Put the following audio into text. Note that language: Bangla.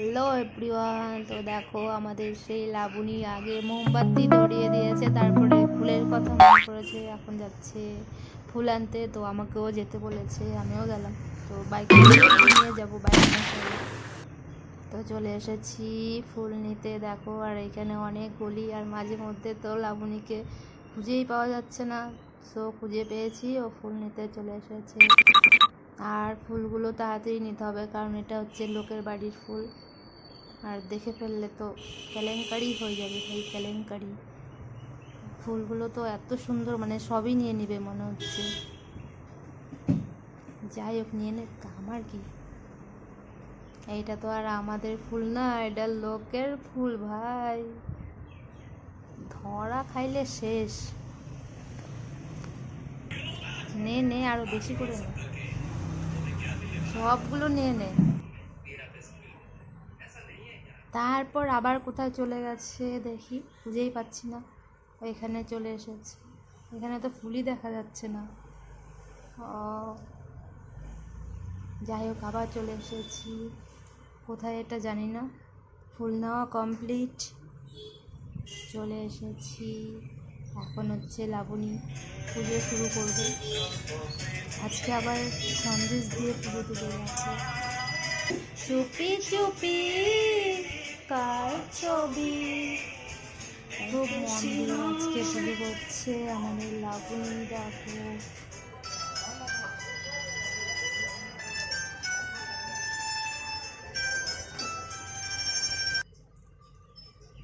হ্যালো এভরিওয়ান, তো দেখো আমাদের সেই লাবণী আগে মোমবাতি ধরিয়ে দিয়েছে, তারপরে ফুলের কথা মনে করেছে, এখন যাচ্ছে ফুল আনতে। তো আমাকেও যেতে বলেছে, আমিও গেলাম। তো বাইকে নিয়ে যাবো, বাইক না চলে। তো চলে এসেছি ফুল নিতে, দেখো। আর এখানে অনেক গলি, আর মাঝে মধ্যে তো লাবণীকে খুঁজেই পাওয়া যাচ্ছে না। সো খুঁজে পেয়েছি, ও ফুল নিতে চলে এসেছে। আর ফুলগুলো তাড়াতাড়ি নিতে হবে, কারণ এটা হচ্ছে লোকের বাড়ির ফুল, আর দেখে ফেললে তো কেলেঙ্কারি হয়ে যাবে, সেই কেলেঙ্কারি। ফুলগুলো তো এত সুন্দর, মানে সবই নিয়ে নিবে মনে হচ্ছে। যাই হোক, নিয়ে নে, আমার কি। এইটা তো আর আমাদের ফুল না, এটা লোকের ফুল ভাই। ধরা খাইলে শেষ। নে নে, আরো বেশি করে নে, সবগুলো নিয়ে নে। তারপর আবার কোথায় চলে গেছে দেখি, খুঁজেই পাচ্ছি না। এখানে চলে এসেছে, এখানে তো ফুলই দেখা যাচ্ছে না। ও যাই হোক, আবার চলে এসেছি। কোথায় এটা জানি না। ফুল নেওয়া কমপ্লিট, চলে এসেছি। এখন হচ্ছে লাবণী পুজো শুরু করবে। আজকে আবার সন্দেশ দিয়ে পুজো দিতে যাচ্ছে। চুপি চুপি কার ছবি, খুব মন দিয়ে আজকে পুজো করছে আমাদের লাবণী। দেখো